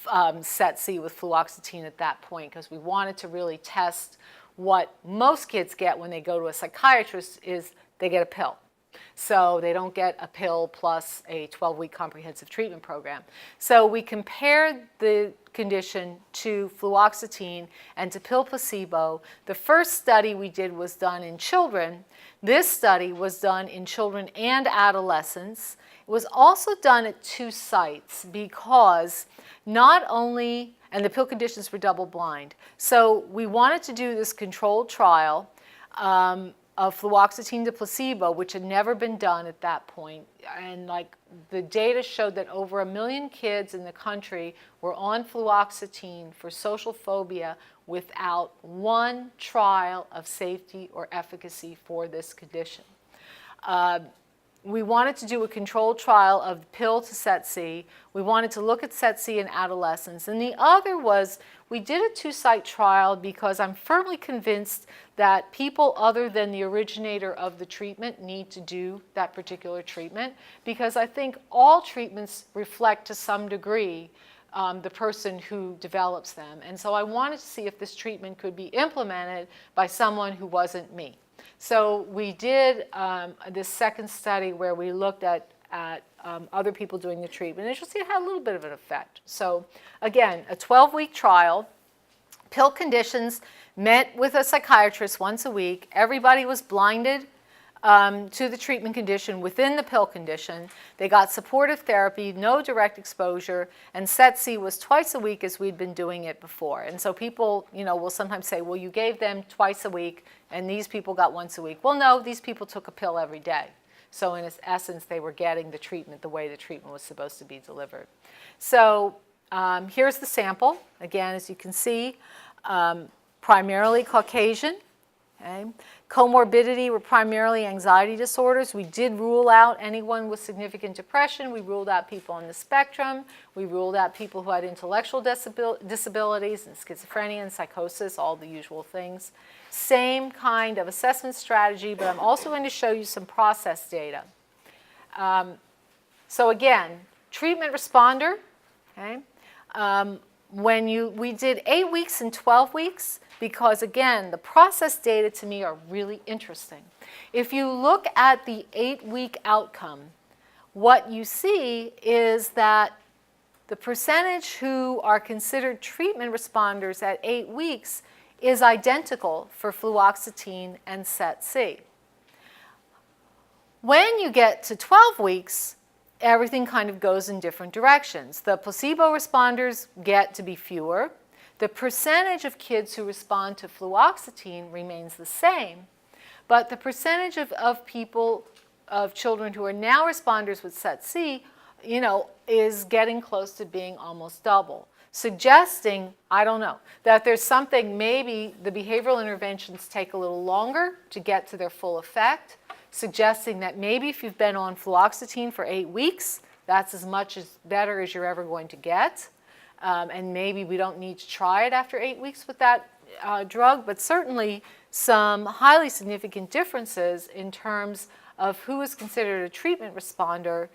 CETC with fluoxetine at that point, because we wanted to really test what most kids get when they go to a psychiatrist is they get a pill. So they don't get a pill plus a 12-week comprehensive treatment program. So we compared the condition to fluoxetine and to pill placebo. The first study we did was done in children. This study was done in children and adolescents. It was also done at 2 sites because not only, and the pill conditions were double blind. So we wanted to do this controlled trial of fluoxetine to placebo, which had never been done at that point. And the data showed that over 1 million kids in the country were on fluoxetine for social phobia without one trial of safety or efficacy for this condition. We wanted to do a controlled trial of pill to CETC. We wanted to look at CETC in adolescents. And the other was, we did a 2-site trial because I'm firmly convinced that people other than the originator of the treatment need to do that particular treatment, because I think all treatments reflect to some degree the person who develops them. And so I wanted to see if this treatment could be implemented by someone who wasn't me. So we did this second study where we looked at other people doing the treatment, and you'll see it had a little bit of an effect. So again, a 12-week trial, pill conditions, met with a psychiatrist once a week. Everybody was blinded to the treatment condition within the pill condition. They got supportive therapy, no direct exposure, and CETC was twice a week as we'd been doing it before. And so people, will sometimes say, well, you gave them twice a week and these people got once a week. Well, no, these people took a pill every day. So in essence, they were getting the treatment the way the treatment was supposed to be delivered. So here's the sample. Again, as you can see, primarily Caucasian. Okay. Comorbidity were primarily anxiety disorders. We did rule out anyone with significant depression. We ruled out people on the spectrum. We ruled out people who had intellectual disabilities and schizophrenia and psychosis, all the usual things. Same kind of assessment strategy, but I'm also going to show you some process data. So again, treatment responder, okay? We did 8 weeks and 12 weeks because, again, the process data to me are really interesting. If you look at the 8-week outcome, what you see is that the percentage who are considered treatment responders at 8 weeks is identical for fluoxetine and CET-C. When you get to 12 weeks, everything kind of goes in different directions. The placebo responders get to be fewer. The percentage of kids who respond to fluoxetine remains the same, but the percentage of children who are now responders with CET-C, is getting close to being almost double, suggesting, I don't know, that there's something, maybe the behavioral interventions take a little longer to get to their full effect, suggesting that maybe if you've been on fluoxetine for 8 weeks, that's as much as better as you're ever going to get. And maybe we don't need to try it after 8 weeks with that drug, but certainly some highly significant differences in terms of who is considered a treatment responder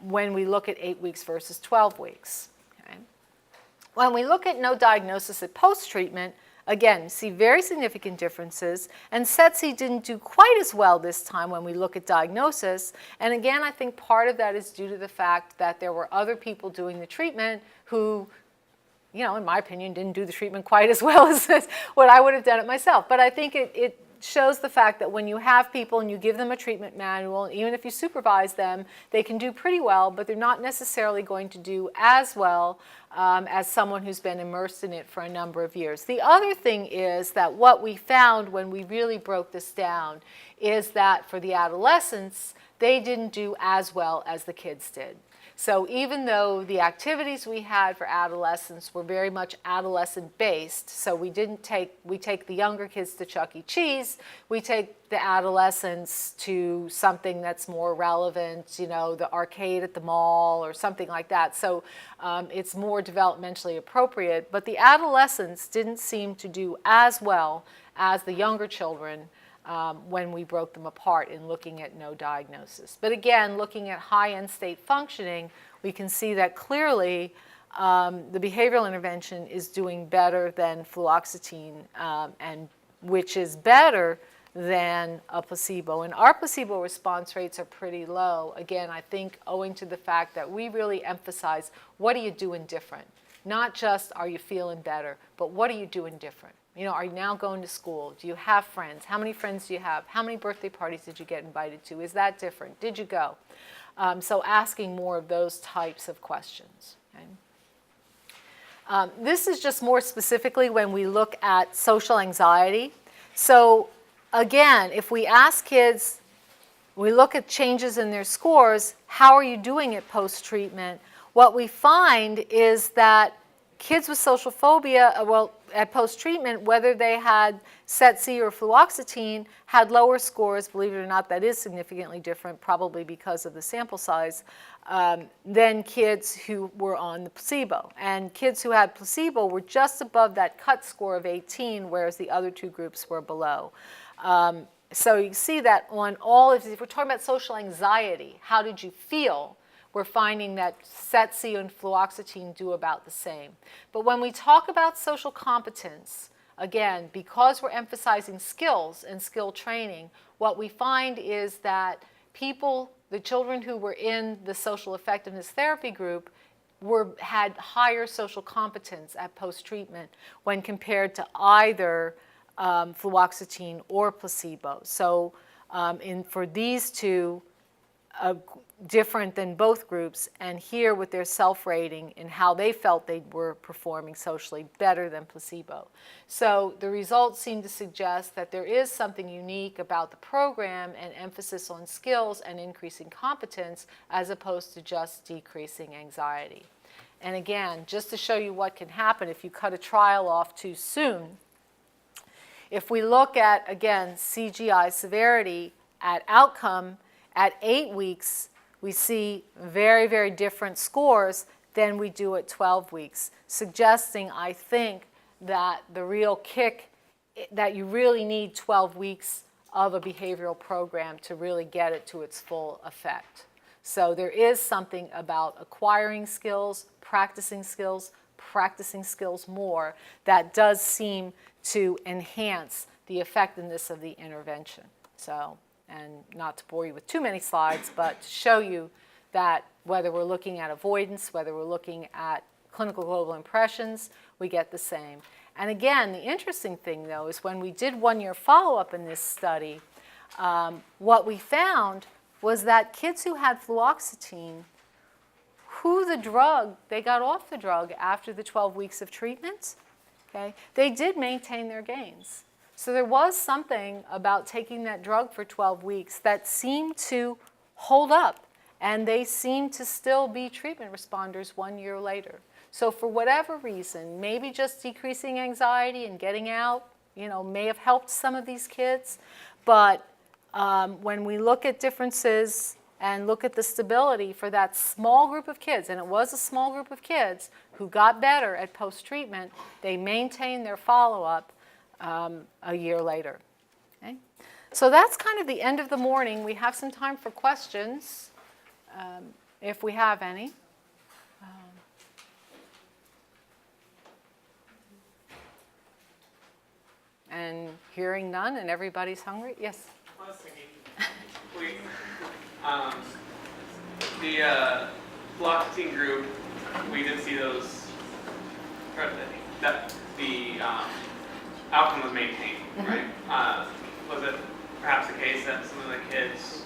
when we look at 8 weeks versus 12 weeks. Okay? When we look at no diagnosis at post-treatment, again, you see very significant differences, and CET-C didn't do quite as well this time when we look at diagnosis. And again, I think part of that is due to the fact that there were other people doing the treatment who, in my opinion, didn't do the treatment quite as well as what I would have done it myself. But I think it shows the fact that when you have people and you give them a treatment manual, and even if you supervise them, they can do pretty well, but they're not necessarily going to do as well as someone who's been immersed in it for a number of years. The other thing is that what we found when we really broke this down is that for the adolescents, they didn't do as well as the kids did. So even though the activities we had for adolescents were very much adolescent-based, so we take the younger kids to Chuck E. Cheese, we take the adolescents to something that's more relevant, the arcade at the mall or something like that. So it's more developmentally appropriate, but the adolescents didn't seem to do as well as the younger children when we broke them apart in looking at no diagnosis. But again, looking at high end state functioning, we can see that clearly the behavioral intervention is doing better than fluoxetine, and which is better than a placebo. And our placebo response rates are pretty low. Again, I think owing to the fact that we really emphasize what are you doing different? Not just are you feeling better, but what are you doing different? Are you now going to school? Do you have friends? How many friends do you have? How many birthday parties did you get invited to? Is that different? Did you go? So asking more of those types of questions. Okay? This is just more specifically when we look at social anxiety. So again, if we ask kids, we look at changes in their scores, how are you doing at post-treatment? What we find is that kids with social phobia, at post-treatment, whether they had CET-C or fluoxetine, had lower scores. Believe it or not, that is significantly different, probably because of the sample size, than kids who were on the placebo. And kids who had placebo were just above that cut score of 18, whereas the other two groups were below. So you see that on all of these, if we're talking about social anxiety, how did you feel? We're finding that CET-C and fluoxetine do about the same. But when we talk about social competence, again, because we're emphasizing skills and skill training, what we find is that the children who were in the social effectiveness therapy group had higher social competence at post-treatment when compared to either fluoxetine or placebo. So for these two, different than both groups, and here with their self-rating and how they felt they were performing socially better than placebo. So the results seem to suggest that there is something unique about the program and emphasis on skills and increasing competence as opposed to just decreasing anxiety. And again, just to show you what can happen if you cut a trial off too soon, If we look at, again, CGI severity at outcome at 8 weeks, we see very, very different scores than we do at 12 weeks, suggesting, I think, that the real kick, that you really need 12 weeks of a behavioral program to really get it to its full effect. So there is something about acquiring skills, practicing skills more, that does seem to enhance the effectiveness of the intervention. So, and not to bore you with too many slides, but to show you that whether we're looking at avoidance, whether we're looking at clinical global impressions, we get the same. And again, the interesting thing, though, is when we did one-year follow-up in this study, what we found was that kids who had fluoxetine, they got off the drug after the 12 weeks of treatment, okay, they did maintain their gains. So there was something about taking that drug for 12 weeks that seemed to hold up, and they seemed to still be treatment responders 1 year later. So for whatever reason, maybe just decreasing anxiety and getting out, may have helped some of these kids. But when we look at differences and look at the stability for that small group of kids, and it was a small group of kids who got better at post-treatment, they maintained their follow-up a year later. Okay? So that's kind of the end of the morning. We have some time for questions, if we have any. And hearing none, and everybody's hungry? Yes? I was thinking, the Fluoxetine group, we did see those, that the outcome was maintained, right? Was it perhaps the case that some of the kids,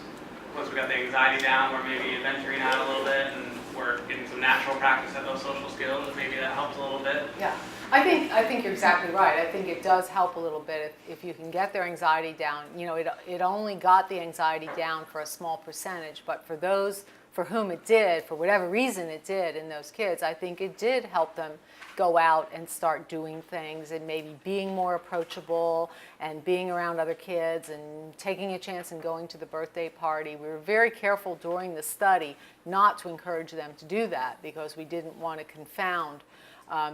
once we got the anxiety down, were maybe venturing out a little bit and were getting some natural practice at those social skills, and maybe that helps a little bit? Yeah. I think you're exactly right. I think it does help a little bit if you can get their anxiety down. It only got the anxiety down for a small percentage, but for those for whom it did, for whatever reason it did in those kids, I think it did help them go out and start doing things and maybe being more approachable and being around other kids and taking a chance and going to the birthday party. We were very careful during the study not to encourage them to do that because we didn't want to confound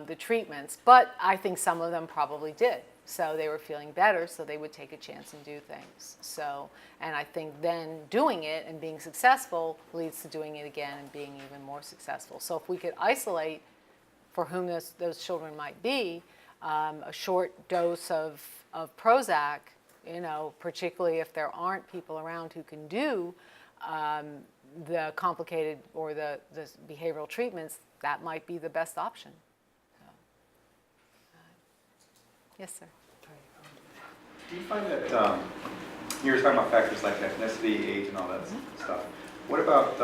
the treatments, but I think some of them probably did. So they were feeling better, so they would take a chance and do things. So, and I think then doing it and being successful leads to doing it again and being even more successful. So if we could isolate for whom those children might be, a short dose of Prozac, particularly if there aren't people around who can do the complicated or the behavioral treatments, that might be the best option. Yes, sir. Do you find that, you were talking about factors like ethnicity, age, and all that stuff. What about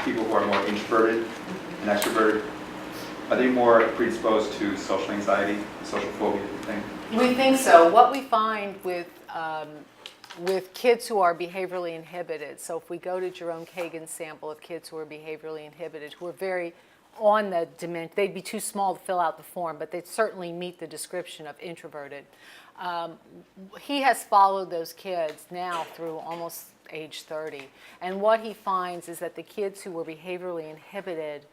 people who are more introverted and extroverted? Are they more predisposed to social anxiety, social phobia, do you think? We think so. What we find with kids who are behaviorally inhibited, so if we go to Jerome Kagan's sample of kids who are behaviorally inhibited, who are very on the dimension, they'd be too small to fill out the form, but they'd certainly meet the description of introverted. He has followed those kids now through almost age 30. And what he finds is that the kids who were behaviorally inhibited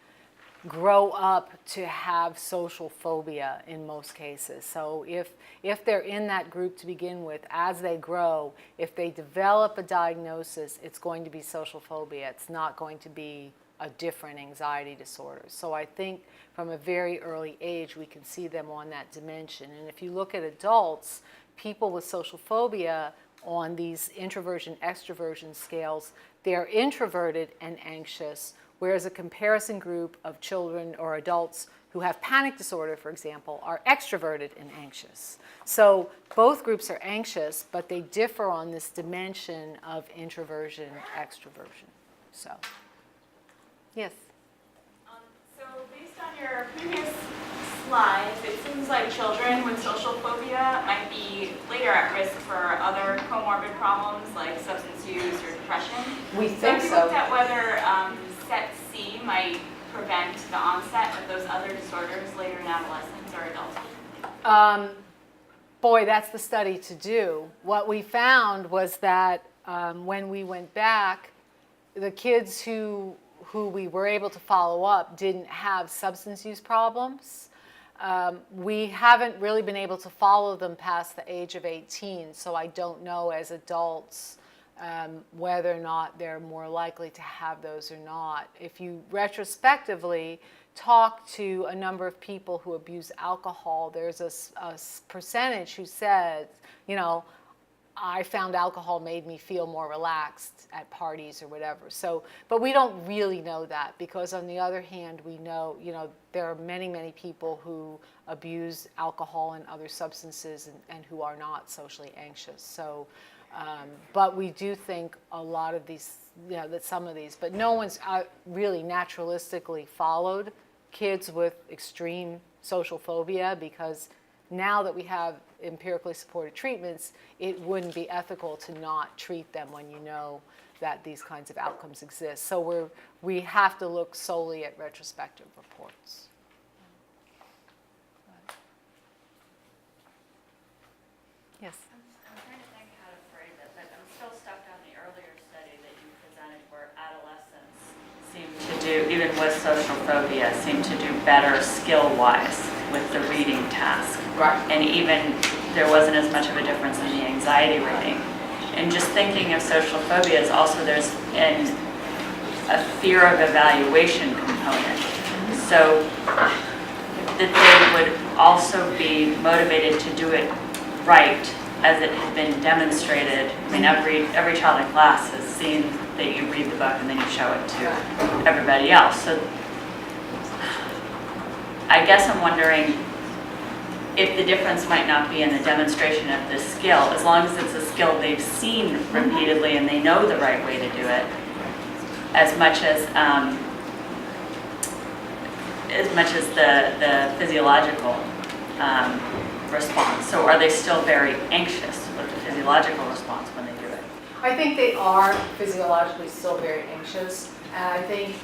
grow up to have social phobia in most cases. So if they're in that group to begin with, as they grow, if they develop a diagnosis, it's going to be social phobia. It's not going to be a different anxiety disorder. So I think from a very early age, we can see them on that dimension. And if you look at adults, people with social phobia on these introversion-extroversion scales, they're introverted and anxious, whereas a comparison group of children or adults who have panic disorder, for example, are extroverted and anxious. So both groups are anxious, but they differ on this dimension of introversion, extroversion. So, yes? So based on your previous slides, it seems like children with social phobia might be later at risk for other comorbid problems like substance use or depression. We think so. Have you looked at whether SET-C might prevent the onset of those other disorders later in adolescence or adulthood? Boy, that's the study to do. What we found was that when we went back, the kids who we were able to follow up didn't have substance use problems. We haven't really been able to follow them past the age of 18, so I don't know as adults whether or not they're more likely to have those or not. If you retrospectively talk to a number of people who abuse alcohol, there's a percentage who says, you know, I found alcohol made me feel more relaxed at parties or whatever. So, but we don't really know that, because on the other hand, we know, you know, there are many, many people who abuse alcohol and other substances and who are not socially anxious. So, but we do think a lot of these, you know, that some of these, but no one's really naturalistically followed kids with extreme social phobia, because now that we have empirically supported treatments, it wouldn't be ethical to not treat them when you know that these kinds of outcomes exist. So we have to look solely at retrospective reports. Yes? I'm trying to think how to phrase it, but I'm still stuck on the earlier study that you presented where adolescents seem to do, even with social phobia, seem to do better skill-wise with the reading task. Right. And even there wasn't as much of a difference in the anxiety rating. And just thinking of social phobia is also there's a fear of evaluation component. So that they would also be motivated to do it right, as it had been demonstrated. I mean, every child in class has seen that you read the book and then you show it to everybody else. So I guess I'm wondering if the difference might not be in the demonstration of this skill, as long as it's a skill they've seen repeatedly and they know the right way to do it, as much as the physiological response. So are they still very anxious with the physiological response when they do it? I think they are physiologically still very anxious. And I think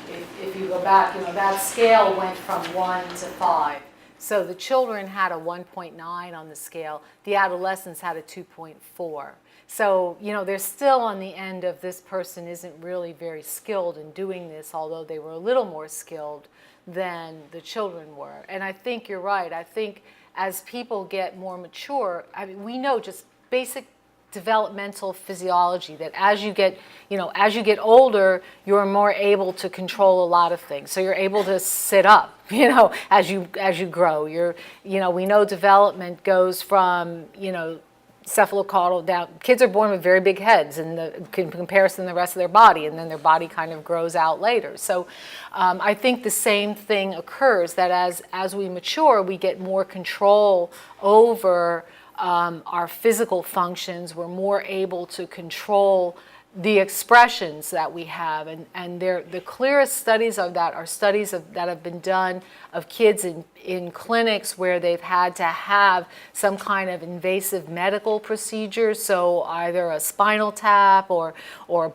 if you go back, you know, that scale went from 1 to 5. So the children had a 1.9 on the scale. The adolescents had a 2.4. So, you know, they're still on the end of this person isn't really very skilled in doing this, although they were a little more skilled than the children were. And I think you're right. I think as people get more mature, I mean, we know just basic developmental physiology that as you get, you know, as you get older, you're more able to control a lot of things. So you're able to sit up, you know, as you grow. You know, we know development goes from, you know, cephalocaudal down. Kids are born with very big heads in comparison to the rest of their body, and then their body kind of grows out later. So I think the same thing occurs, that as we mature, we get more control over our physical functions. We're more able to control the expressions that we have, and the clearest studies of that are studies that have been done of kids in clinics where they've had to have some kind of invasive medical procedure, so either a spinal tap or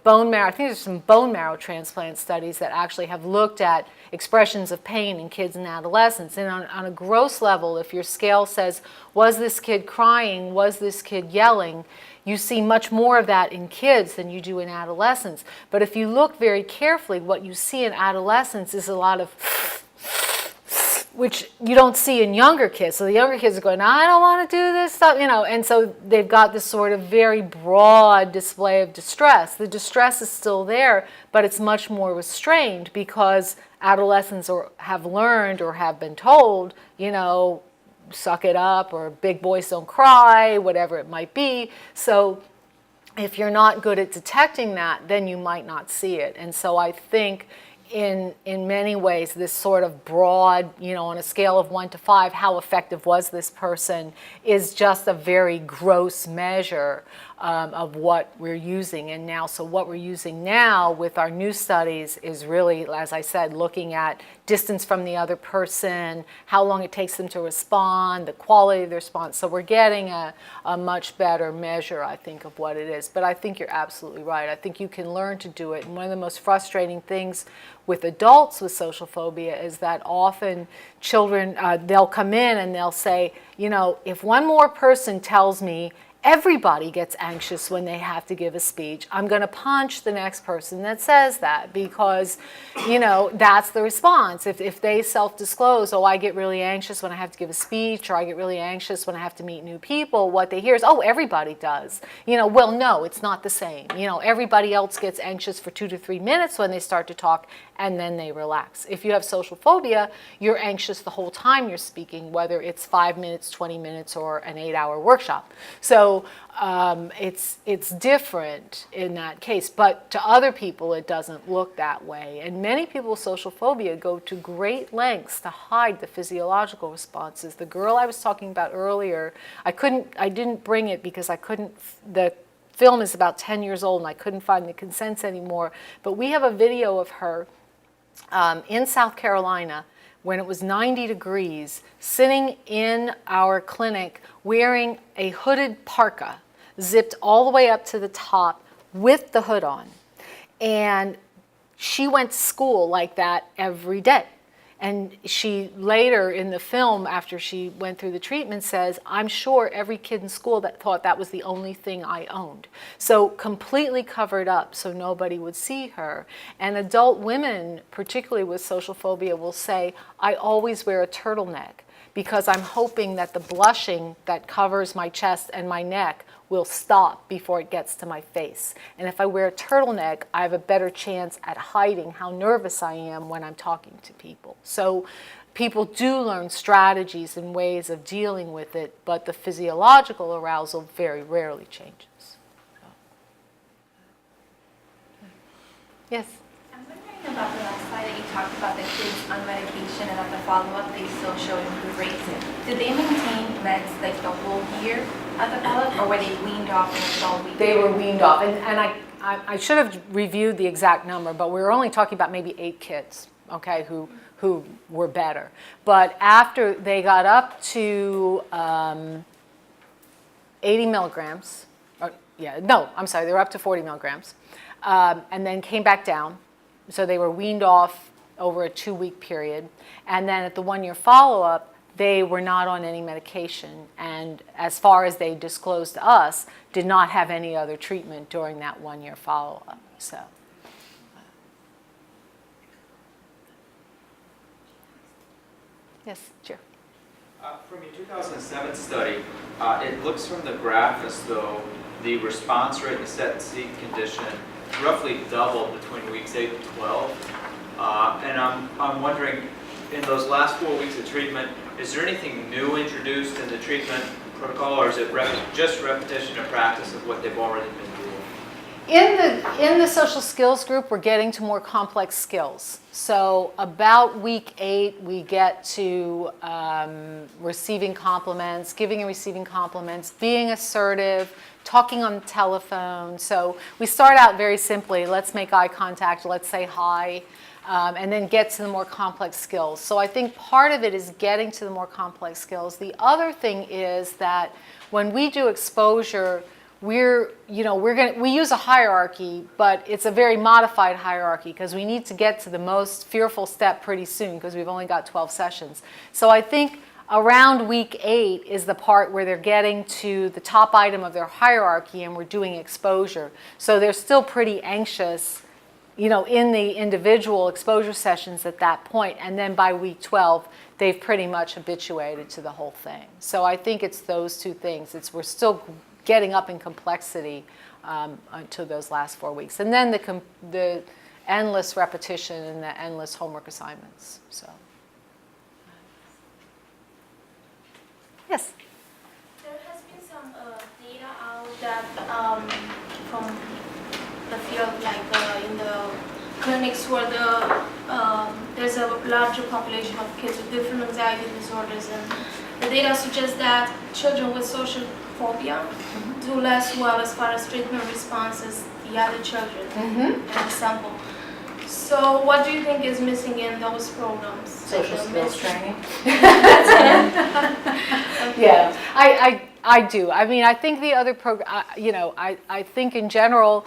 bone marrow. I think there's some bone marrow transplant studies that actually have looked at expressions of pain in kids and adolescents. And on a gross level, if your scale says, was this kid crying, was this kid yelling, you see much more of that in kids than you do in adolescents. But if you look very carefully, what you see in adolescents is a lot of which you don't see in younger kids. So the younger kids are going, I don't want to do this stuff, you know, and so they've got this sort of very broad display of distress. The distress is still there, but it's much more restrained because adolescents have learned or have been told, you know, suck it up, or big boys don't cry, whatever it might be. So if you're not good at detecting that, then you might not see it. And so I think in many ways, this sort of broad, you know, on a scale of 1 to 5, how effective was this person is just a very gross measure of what we're using. And now, so what we're using now with our new studies is really, as I said, looking at distance from the other person, how long it takes them to respond, the quality of the response. So we're getting a much better measure, I think, of what it is. But I think you're absolutely right. I think you can learn to do it. And one of the most frustrating things with adults with social phobia is that often children, they'll come in and they'll say, you know, if one more person tells me everybody gets anxious when they have to give a speech, I'm going to punch the next person that says that, because, you know, that's the response. If they self-disclose, oh, I get really anxious when I have to give a speech, or I get really anxious when I have to meet new people, what they hear is, oh, everybody does. You know, well, no, it's not the same. You know, everybody else gets anxious for 2 to 3 minutes when they start to talk, and then they relax. If you have social phobia, you're anxious the whole time you're speaking, whether it's 5 minutes, 20 minutes, or an 8-hour workshop. So it's different in that case, but to other people it doesn't look that way. And many people with social phobia go to great lengths to hide the physiological responses. The girl I was talking about earlier, I didn't bring it because I couldn't, the film is about 10 years old and I couldn't find the consents anymore, but we have a video of her in South Carolina when it was 90 degrees, sitting in our clinic wearing a hooded parka, zipped all the way up to the top with the hood on. And she went to school like that every day. And she later in the film, after she went through the treatment, says, I'm sure every kid in school that thought that was the only thing I owned. So completely covered up so nobody would see her. And adult women, particularly with social phobia, will say, I always wear a turtleneck because I'm hoping that the blushing that covers my chest and my neck will stop before it gets to my face. And if I wear a turtleneck, I have a better chance at hiding how nervous I am when I'm talking to people. So people do learn strategies and ways of dealing with it, but the physiological arousal very rarely changes. So. Yes? I'm wondering about the last slide that you talked about the kids on medication and at the follow-up they still show improved rates. Did they maintain meds like the whole year at the follow-up, or were they weaned off and it's all week? They were weaned off, and I should have reviewed the exact number, but we were only talking about maybe 8 kids, okay, who were better. But after they got up to 80 milligrams, they were up to 40 milligrams, and then came back down. So they were weaned off over a 2-week period. And then at the 1-year follow-up, they were not on any medication. And as far as they disclosed to us, did not have any other treatment during that 1-year follow-up. So. Yes, Chair. From your 2007 study, it looks from the graph as though the response rate in the set and seek condition roughly doubled between weeks 8 and 12. And I'm wondering, in those last 4 weeks of treatment, is there anything new introduced in the treatment protocol, or is it just repetition of practice of what they've already been doing? In the social skills group, we're getting to more complex skills. So about week 8, we get to receiving compliments, giving and receiving compliments, being assertive, talking on the telephone. So we start out very simply, let's make eye contact, let's say hi, and then get to the more complex skills. So I think part of it is getting to the more complex skills. The other thing is that when we do exposure, we use a hierarchy, but it's a very modified hierarchy because we need to get to the most fearful step pretty soon because we've only got 12 sessions. So I think around week 8 is the part where they're getting to the top item of their hierarchy and we're doing exposure. So they're still pretty anxious, in the individual exposure sessions at that point. And then by week 12, they've pretty much habituated to the whole thing. So I think it's those two things. We're still getting up in complexity to those last 4 weeks. And then the endless repetition and the endless homework assignments. So. Yes? There has been some data out that from the field, like in the clinics where the there's a larger population of kids with different anxiety disorders, and the data suggests that children with social phobia do less well as far as treatment responses the other children in the sample. So what do you think is missing in those programs? Social Like the skills miss- training. That's it. Yeah, I do. I mean, I think the other program, you know, I think in general,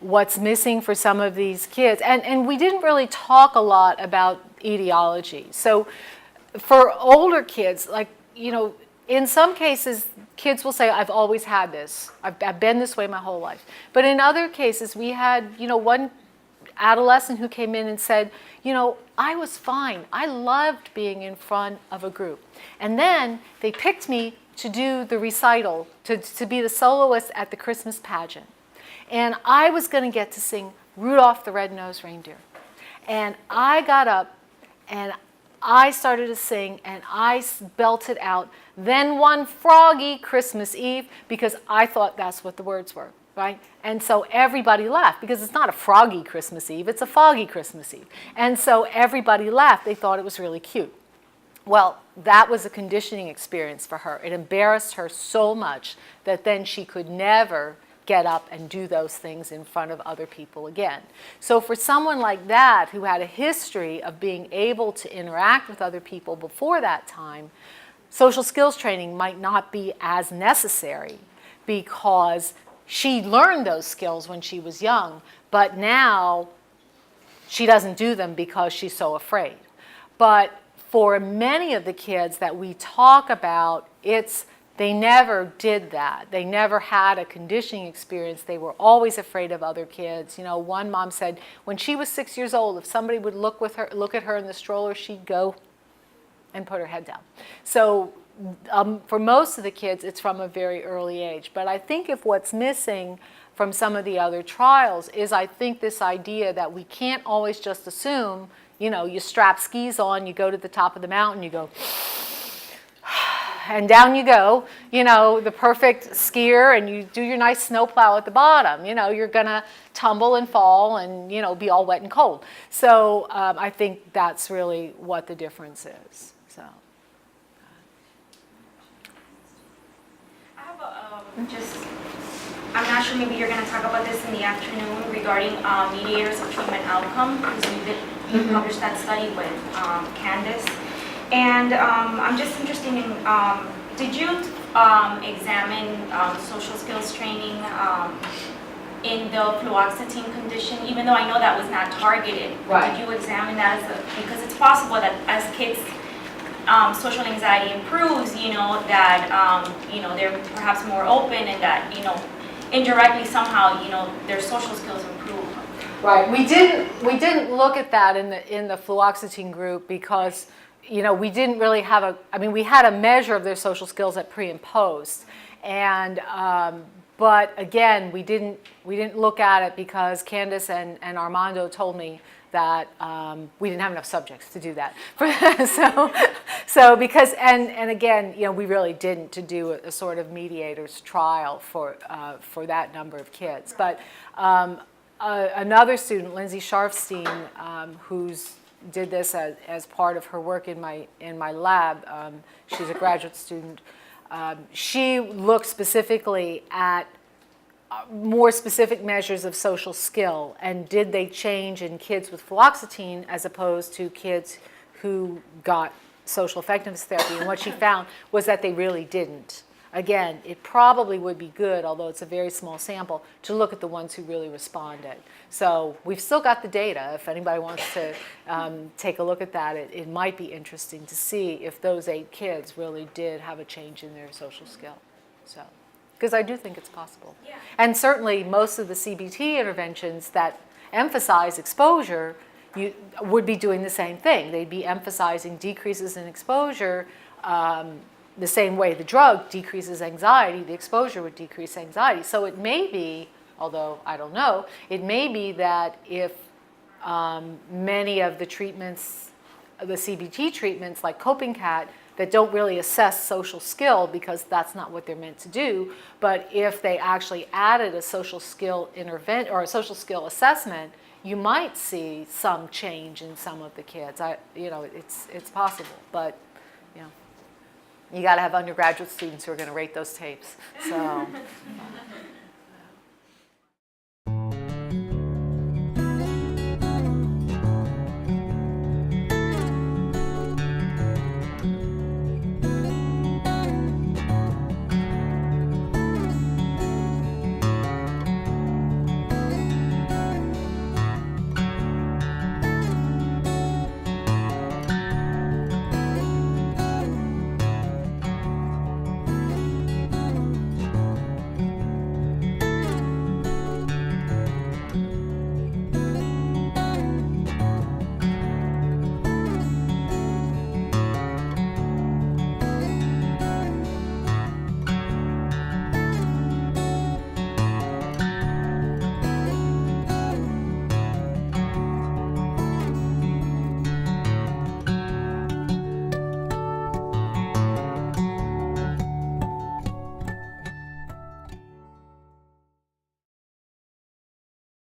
what's missing for some of these kids, and we didn't really talk a lot about etiology. So for older kids, like, you know, in some cases, kids will say, I've always had this. I've been this way my whole life. But in other cases, we had, you know, one adolescent who came in and said, you know, I was fine. I loved being in front of a group. And then they picked me to do the recital, to be the soloist at the Christmas pageant. And I was going to get to sing Rudolph the Red-Nosed Reindeer. And I got up and I started to sing and I belted out, "Then one froggy Christmas Eve," because I thought that's what the words were, right? And so everybody laughed, because it's not a froggy Christmas Eve, it's a foggy Christmas Eve. And so everybody laughed. They thought it was really cute. Well, that was a conditioning experience for her. It embarrassed her so much that then she could never get up and do those things in front of other people again. So for someone like that, who had a history of being able to interact with other people before that time, social skills training might not be as necessary, because she learned those skills when she was young, but now she doesn't do them because she's so afraid. But for many of the kids that we talk about, they never did that. They never had a conditioning experience. They were always afraid of other kids. You know, one mom said when she was 6 years old, if somebody would look at her in the stroller, she'd go and put her head down. So for most of the kids, it's from a very early age. But I think if what's missing from some of the other trials is, I think, this idea that we can't always just assume, you know, you strap skis on, you go to the top of the mountain, you go, and down you go, you know, the perfect skier, and you do your nice snowplow at the bottom. You know, you're going to tumble and fall and, you know, be all wet and cold. So I think that's really what the difference is. So. I have I'm not sure, maybe you're going to talk about this in the afternoon regarding mediators of treatment outcome, because you published that study with Candace. And I'm just interested in, did you examine social skills training in the fluoxetine condition, even though I know that was not targeted? Right. Did you examine that because it's possible that as kids' social anxiety improves, you know, that, you know, they're perhaps more open, and that, you know, indirectly somehow, you know, their social skills improve. Right. We didn't look at that in the fluoxetine group, because, you know, we didn't really have we had a measure of their social skills at pre and post, and but again, we didn't look at it because Candace and Armando told me that we didn't have enough subjects to do that. so because and again, you know, we really didn't to do a sort of mediators trial for that number of kids. But another student, Lindsay Sharfstein, who's did this as part of her work in my lab. She's a graduate student. She looked specifically at more specific measures of social skill, and did they change in kids with fluoxetine as opposed to kids who got social effectiveness therapy. And what she found was that they really didn't. Again, it probably would be good, although it's a very small sample, to look at the ones who really responded. So we've still got the data. If anybody wants to take a look at that, it might be interesting to see if those 8 kids really did have a change in their social skill. So, because I do think it's possible. Yeah. And certainly most of the CBT interventions that emphasize exposure would be doing the same thing. They'd be emphasizing decreases in exposure. The same way the drug decreases anxiety, the exposure would decrease anxiety. So it may be, although I don't know, it may be that if many of the treatments, the CBT treatments like Coping Cat, that don't really assess social skill because that's not what they're meant to do, but if they actually added a social skill or a social skill assessment, you might see some change in some of the kids. It's possible, but you got to have undergraduate students who are going to rate those tapes. So.